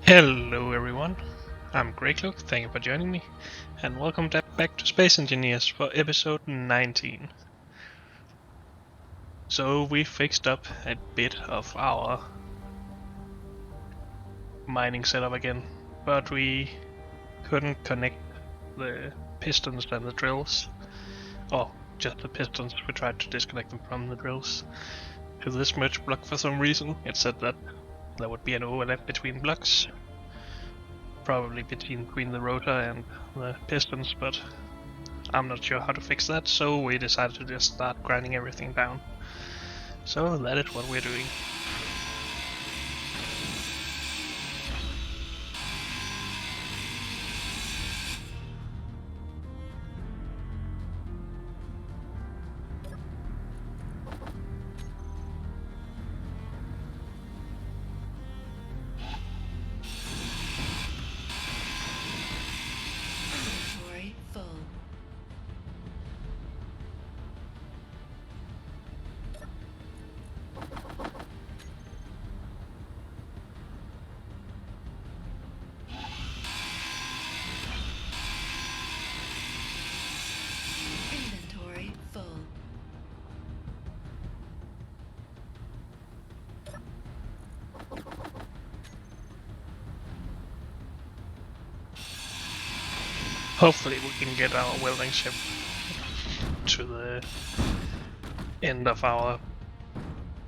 Hello everyone, I'm Greycloak, thank you for joining me, and welcome back to Space Engineers for episode 19. So we fixed up a bit of our mining setup again, but we couldn't connect the pistons and the drills, or just the pistons. We tried to disconnect them from the drills to this merge block for some reason. It said that there would be an overlap between blocks, probably between the rotor and the pistons, but I'm not sure how to fix that, so we decided to just start grinding everything down. So that is what we're doing. Inventory full. Inventory full. Hopefully we can get our welding ship to the end of our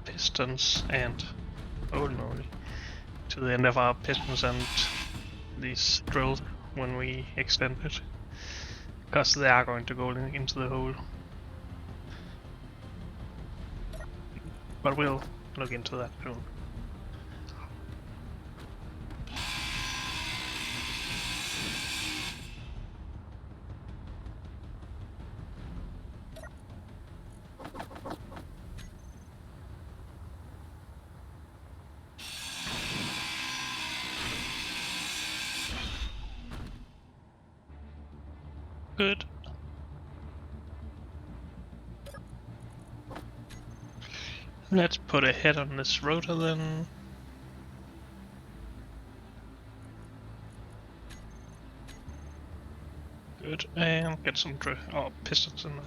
pistons and holy moly, to the end of our pistons and these drills when we extend it, because they are going to go into the hole. But we'll look into that soon. Good. Let's put a head on this rotor then. Good, and get some pistons in there.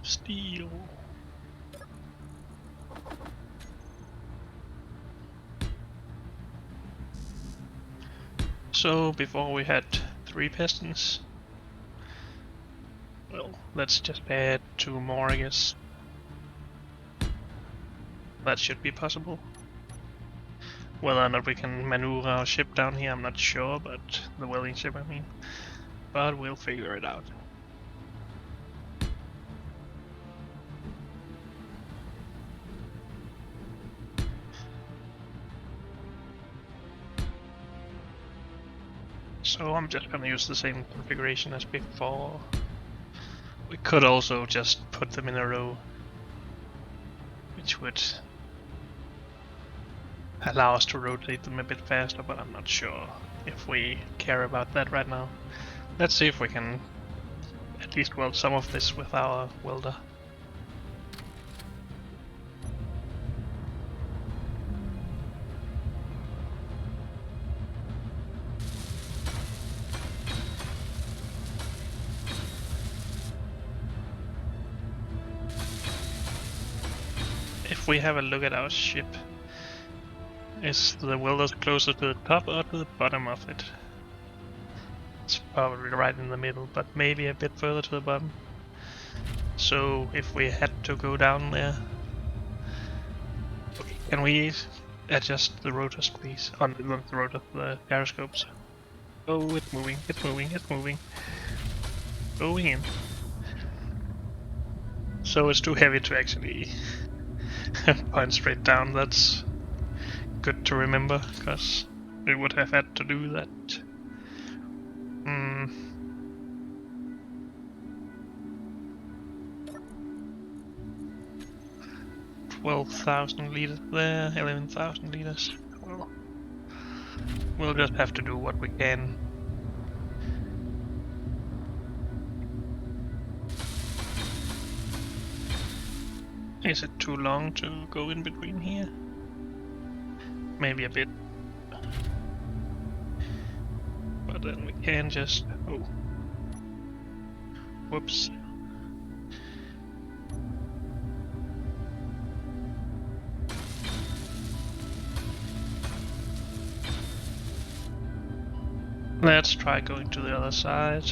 Steel. So before we had 3 pistons. Well, let's just add 2 more, I guess. That should be possible. Whether or not we can maneuver our ship down here, I'm not sure, but the welding ship, I mean. But we'll figure it out. So I'm just gonna use the same configuration as before. We could also just put them in a row, which would allow us to rotate them a bit faster, but I'm not sure if we care about that right now. Let's see if we can at least weld some of this with our welder. If we have a look at our ship, is the welder closer to the top or to the bottom of it? It's probably right in the middle, but maybe a bit further to the bottom. So if we had to go down there, okay, can we adjust the rotors, please? On the rotor, the gyroscopes. Oh, it's moving, it's moving, it's moving. Going in. So it's too heavy to actually point straight down. That's good to remember, because we would have had to do that. 12,000 liters there, 11,000 liters. Well, we'll just have to do what we can. Is it too long to go in between here? maybe a bit. But then we can just... oh. Whoops. Let's try going to the other side.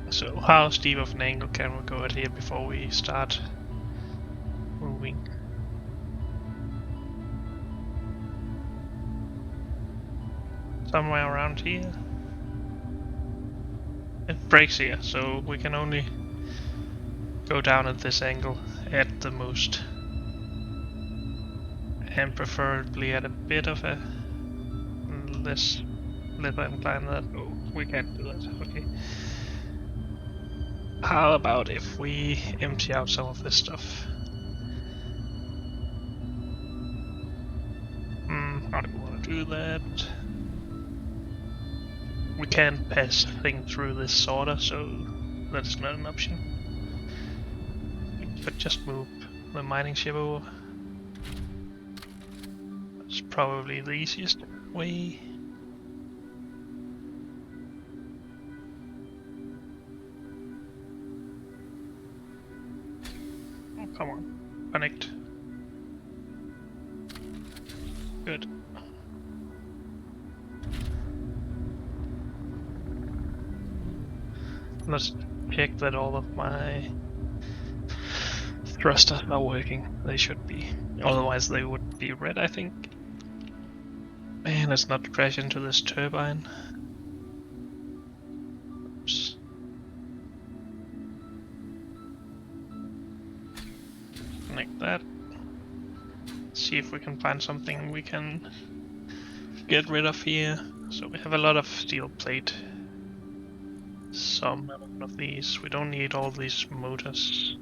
So how steep of an angle can we go at here before we start moving? Somewhere around here. It breaks here, so we can only go down at this angle at the most. And preferably at a bit of a less incline that. Oh, we can't do that. Okay. How about if we empty out some of this stuff? How do we want to do that? We can't pass things through this sorter, so that's not an option. We could just move the mining ship over. That's probably the easiest way. Oh, come on. Connect. Good. Let's check that all of my thrusters are working. They should be. Otherwise they would be red, I think. And let's not crash into this turbine. Oops. Like that. See if we can find something we can get rid of here. So we have a lot of steel plate. Some of these. We don't need all these motors.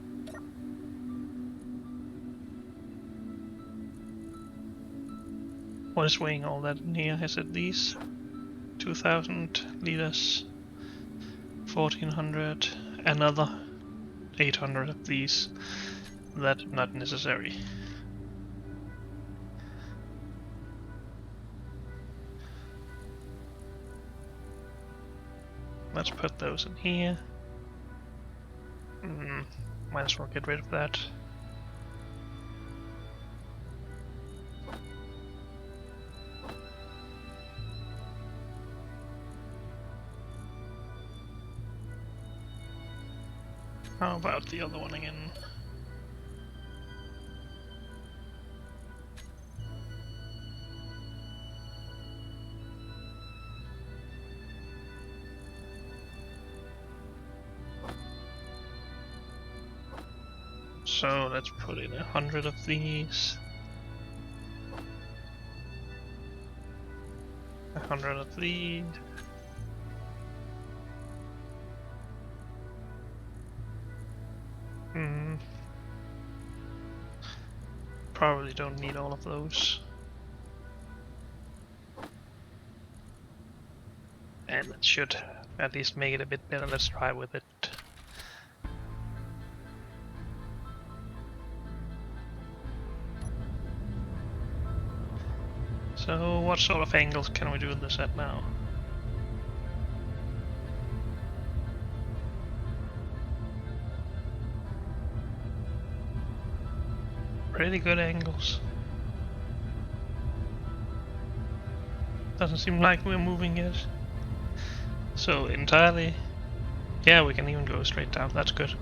What is weighing all that in here? Is it these? 2000 liters, 1400, another 800 of these. That's not necessary. Let's put those in here. Might as well get rid of that. How about the other one again? So let's put in 100 of these. 100 of these. Probably don't need all of those. And that should at least make it a bit better. Let's try with it. So what sort of angles can we do this at now? Pretty good angles. Doesn't seem like we're moving yet. So entirely, yeah, we can even go straight down. That's good.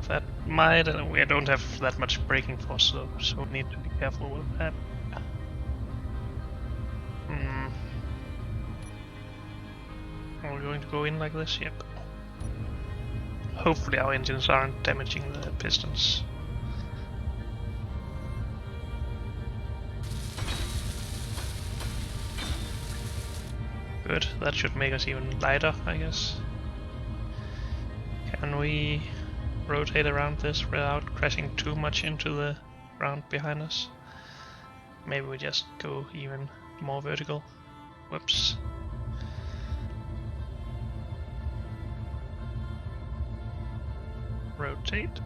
That might, we don't have that much braking force, so we need to be careful with that. Are we going to go in like this? Yep. Hopefully our engines aren't damaging the pistons. Good, that should make us even lighter, I guess. Can we rotate around this without crashing too much into the ground behind us? Maybe we just go even more vertical. Whoops. rotate.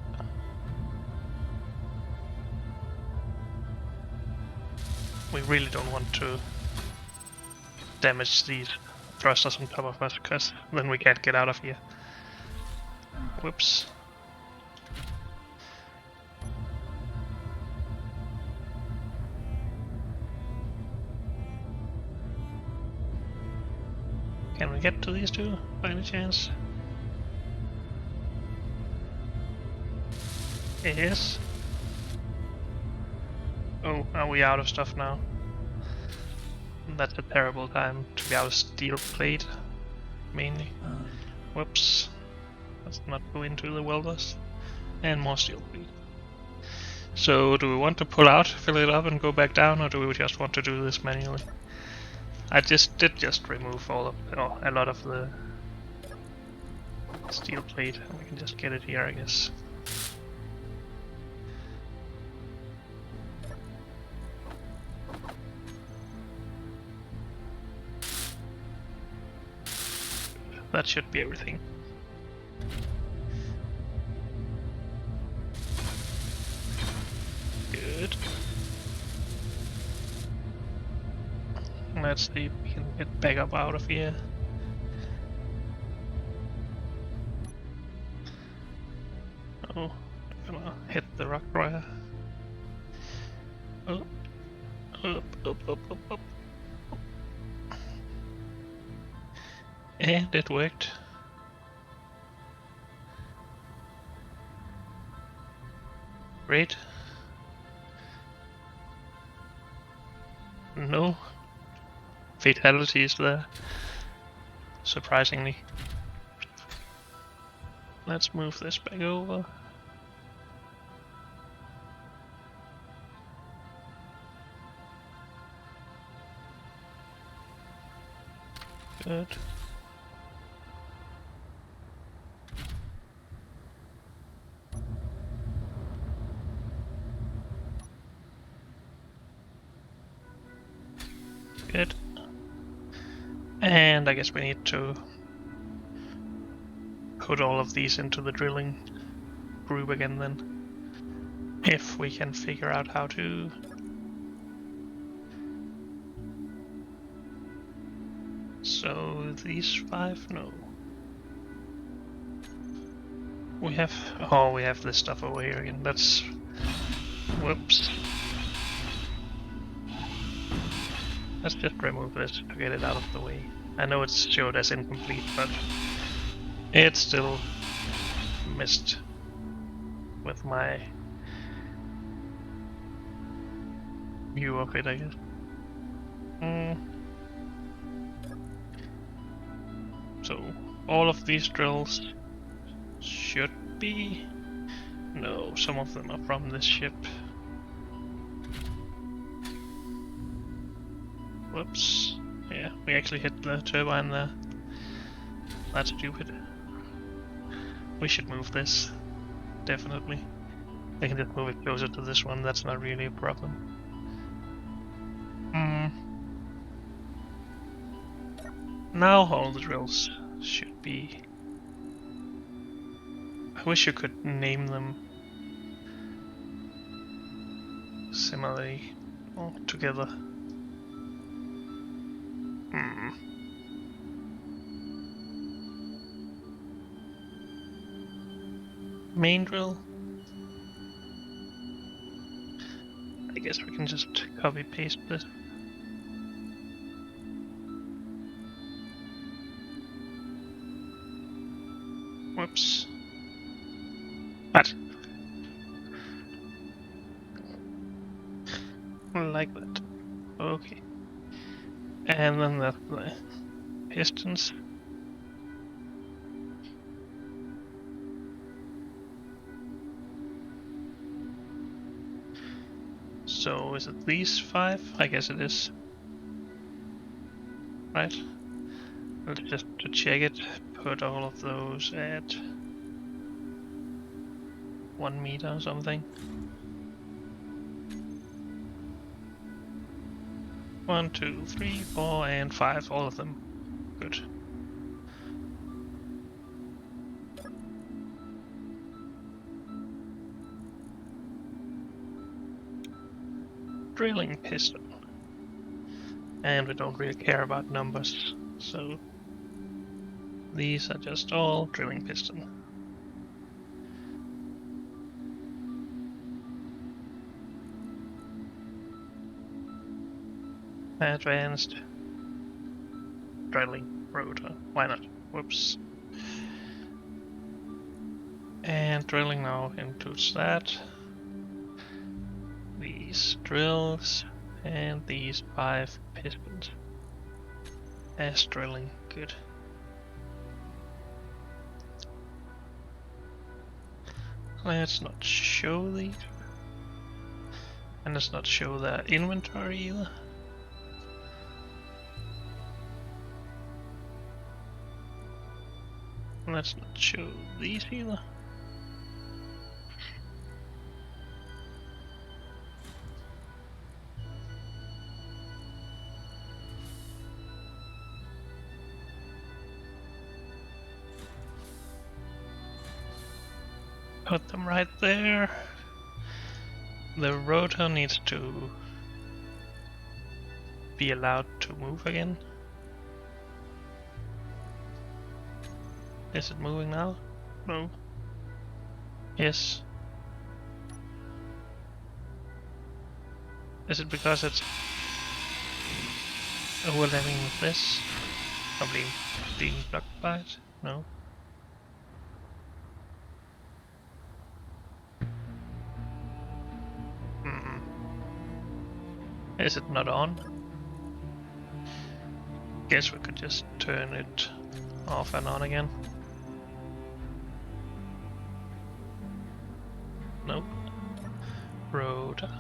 We really don't want to damage these thrusters on top of us, because then we can't get out of here. Whoops. Can we get to these two by any chance? Yes. Oh, are we out of stuff now? That's a terrible time to be out of steel plate, mainly. Whoops. Let's not go into the welders. And more steel plate. So, do we want to pull out, fill it up, and go back down, or do we just want to do this manually? I did just remove all of, a lot of the steel plate, and we can just get it here, I guess. That should be everything. Good. Let's see if we can get back up out of here. Oh, gonna hit the rock dryer. Up, up. And it worked. Great. No fatalities there, surprisingly. Let's move this back over. Good. Good. And I guess we need to put all of these into the drilling group again then. If we can figure out how to. So these 5? No. We have this stuff over here again. That's whoops. Let's just remove this to get it out of the way. I know it's showed as incomplete, but it's still missed with my view of it, I guess. So, all of these drills should be... No, some of them are from this ship. Whoops. Yeah, we actually hit the turbine there. That's stupid. We should move this. Definitely. I can just move it closer to this one, that's not really a problem. Now all the drills should be... I wish you could name them similarly all together. Main drill? I guess we can just copy paste this. Whoops. What? Like that. Okay. And then the pistons. So is it these 5? I guess it is. Right. Let's just to check it, put all of those at 1 meter or something. 1, 2, 3, 4, and 5, all of them. Good. drilling piston. And we don't really care about numbers, so these are just all drilling piston. Advanced drilling rotor. Why not? Whoops. And drilling now includes that. These drills and these 5 pistons. As drilling, good. Let's not show these. And let's not show the inventory either. Let's not show these either. Put them right there. The rotor needs to be allowed to move again. Is it moving now? No. Yes. Is it because it's overlapping with this? Probably being blocked by it? No. Is it not on? Guess we could just turn it off and on again. Nope. Rotor.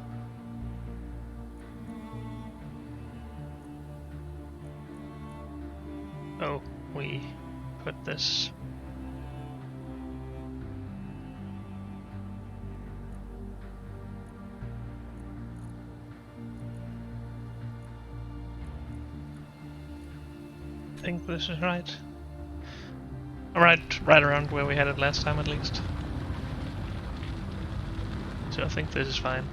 Oh, we put this. I think this is right. Right around where we had it last time at least. So I think this is fine.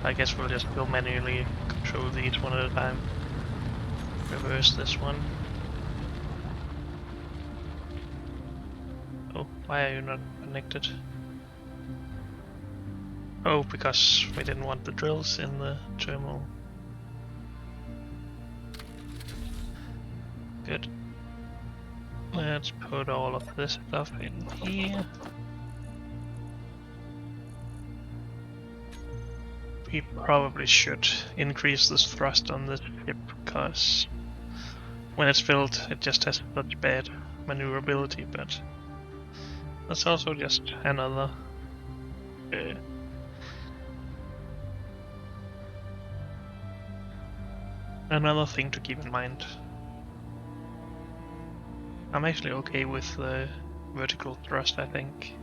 I guess we'll just go manually control these one at a time. Reverse this one. Oh, why are you not connected? Oh, because we didn't want the drills in the terminal. Good. Let's put all of this stuff in here. We probably should increase this thrust on this ship, because when it's filled it just has such bad maneuverability, but that's also just another thing to keep in mind. I'm actually okay with the vertical thrust, I think.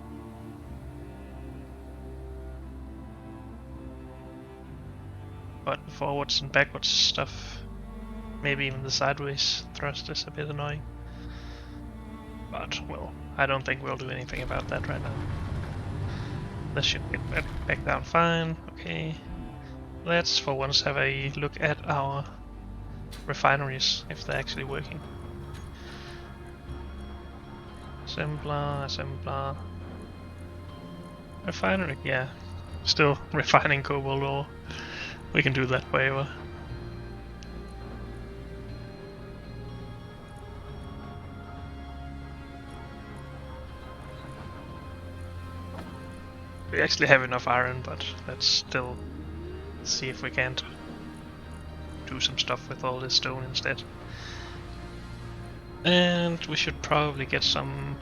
But the forwards and backwards stuff, maybe even the sideways thrust is a bit annoying. But, well, I don't think we'll do anything about that right now. This should get back down fine, okay. Let's for once have a look at our refineries, if they're actually working. Assembler, assembler. Refinery, yeah. Still refining cobalt ore. We can do that forever. We actually have enough iron, but let's still see if we can't do some stuff with all this stone instead. And we should probably get some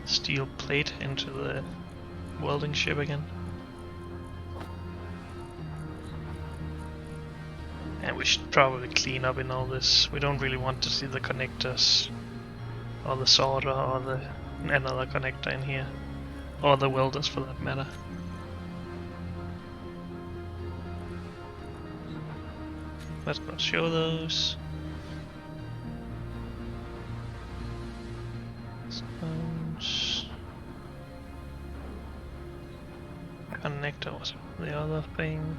steel plate into the welding ship again. And we should probably clean up in all this. We don't really want to see the connectors, or the sorter, or another connector in here. Or the welders for that matter. Let's not show those. Sponge. Connector was the other thing.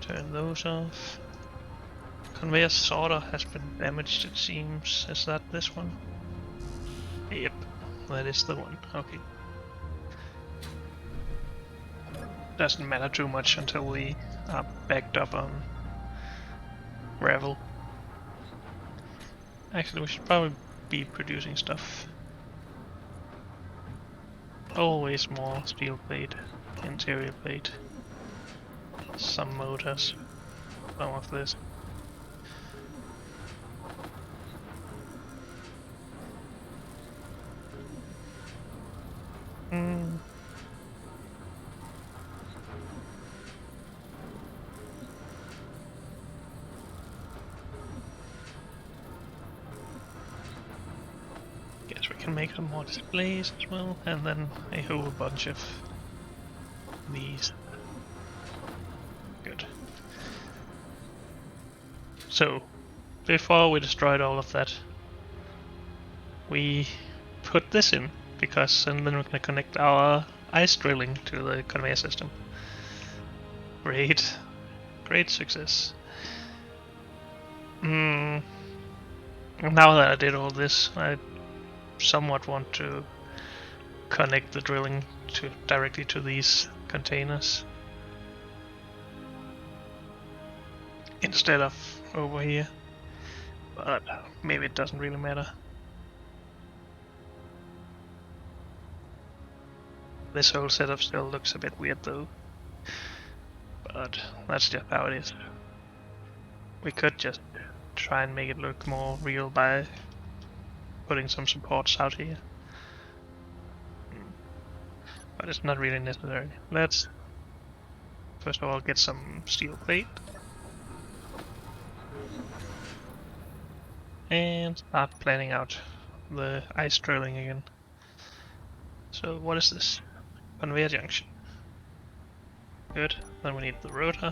Turn those off. Conveyor sorter has been damaged, it seems. Is that this one? Yep, that is the one. Okay. Doesn't matter too much until we are backed up on gravel. Actually, we should probably be producing stuff. Always more steel plate, interior plate, some motors, some of this. Guess we can make some more displays as well, and then a whole bunch of these. Good. So, before we destroyed all of that, we put this in, because and then we can connect our ice drilling to the conveyor system. Great. Great success. Now that I did all this, I somewhat want to connect the drilling directly to these containers instead of over here, but maybe it doesn't really matter. This whole setup still looks a bit weird though, but that's just how it is. We could just try and make it look more real by putting some supports out here, but it's not really necessary. Let's first of all get some steel plate and start planning out the ice drilling again. So what is this? Conveyor junction. Good. Then we need the rotor.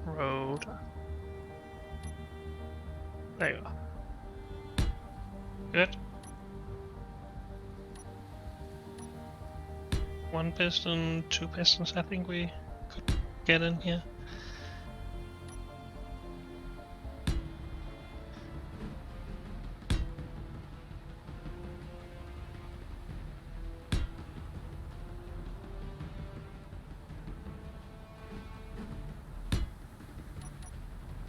Rotor. There you are. Good. One piston, two pistons I think we could get in here.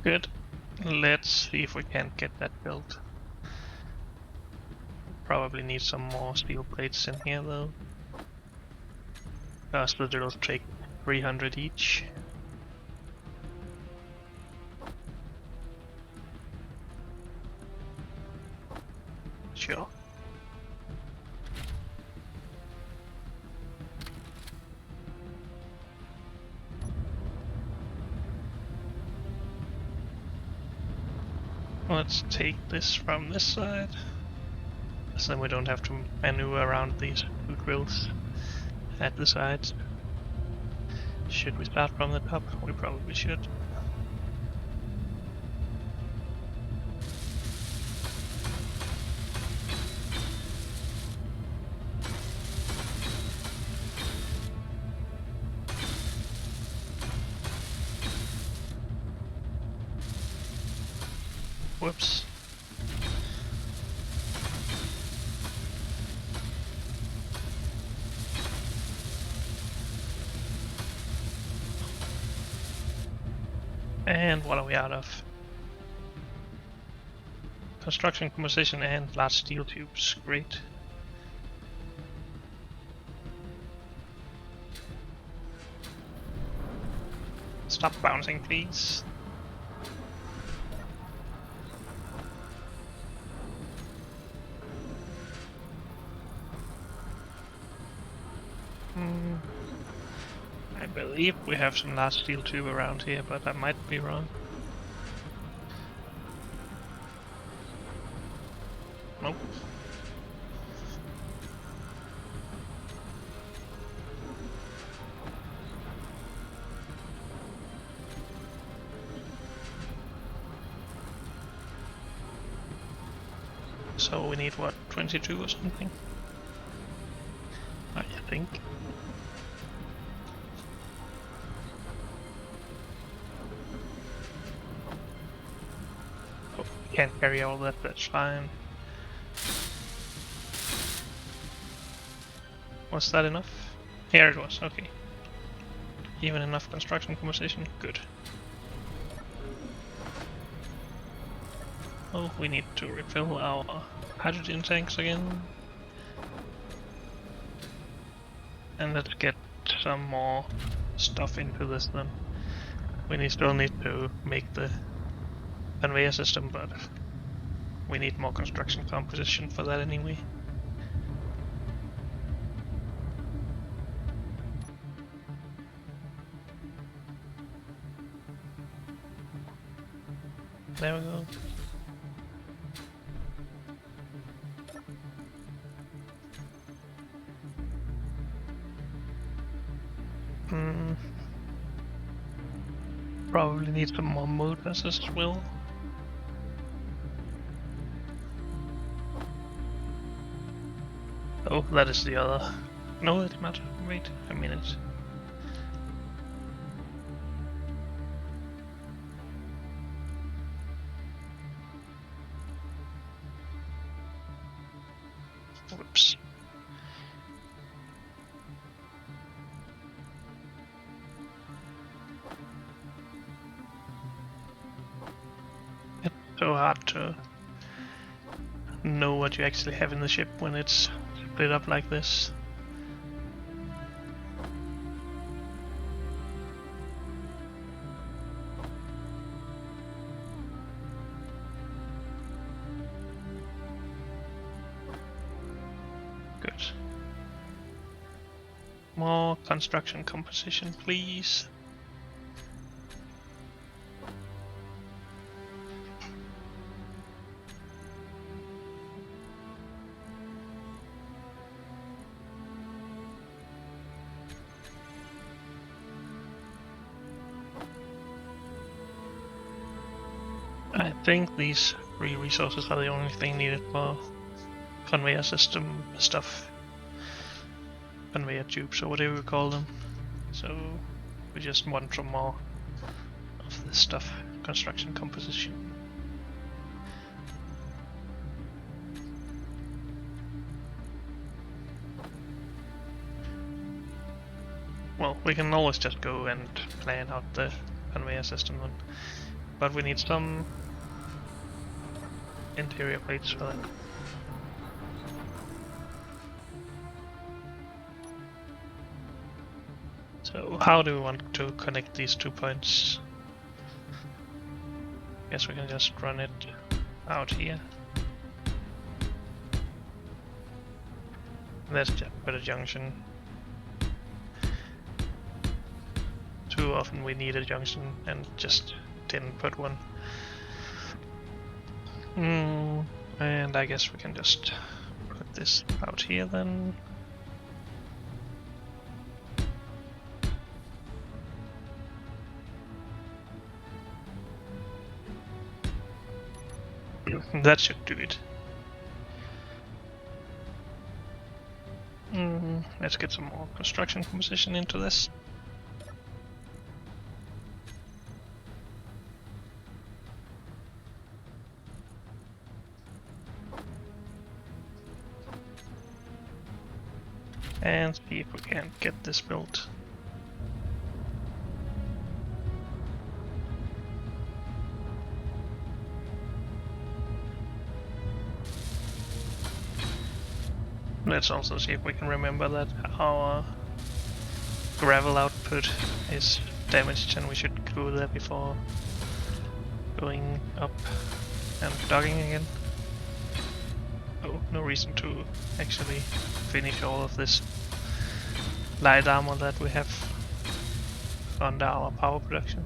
Good. Let's see if we can't get that built. Probably need some more steel plates in here though, because the drills take 300 each. Sure. Let's take this from this side, so then we don't have to maneuver around these two drills at the sides. Should we start from the top? We probably should. Whoops. And what are we out of? Construction composition and large steel tubes. Great. Stop bouncing, please. I believe we have some large steel tube around here, but I might be wrong. Nope. So we need what, 22 or something? I think. can't carry all that, that's fine. Was that enough? Here it was, okay. Even enough construction conversation, good. Oh, we need to refill our hydrogen tanks again. And let's get some more stuff into this then. We still need to make the conveyor system, but we need more construction composition for that anyway. There we go. Probably need some more motors as well. Oh, that is the other. No, it's not. Wait a minute. Whoops. It's so hard to know what you actually have in the ship when it's split up like this. Good. More construction composition, please. I think these 3 resources are the only thing needed for conveyor system stuff. Conveyor tubes or whatever you call them. So we just want some more of this stuff. Construction composition. Well, we can always just go and plan out the conveyor system then. But we need some interior plates for that. So how do we want to connect these 2 points? Guess we can just run it out here. Let's just put a junction. Too often we need a junction and just didn't put one. And I guess we can just put this out here then. That should do it. Let's get some more construction composition into this. And see if we can get this built. Let's also see if we can remember that our gravel output is damaged and we should go there before going up and docking again. Oh, no reason to actually finish all of this light armor that we have under our power production.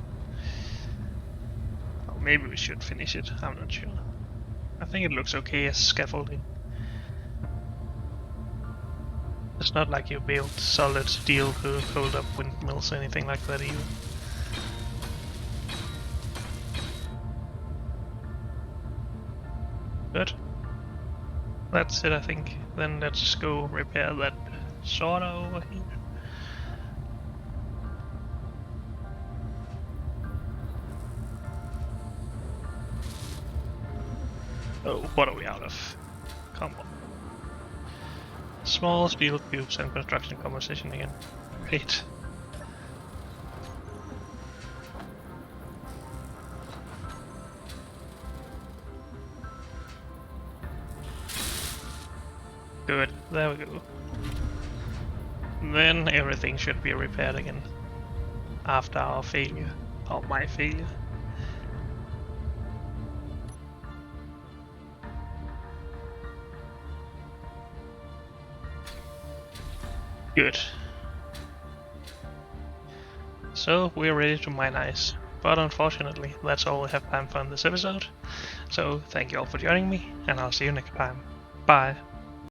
Or maybe we should finish it, I'm not sure. I think it looks okay as scaffolding. It's not like you build solid steel to hold up windmills or anything like that either. Good. That's it, I think. Then let's go repair that sorter over here. Oh, what are we out of? Come on. Small steel cubes and construction composition again. Great. Good, there we go. Then everything should be repaired again. After our failure. Or my failure. Good. So we're ready to mine ice. But unfortunately, that's all I have time for in this episode. So thank you all for joining me, and I'll see you next time. Bye.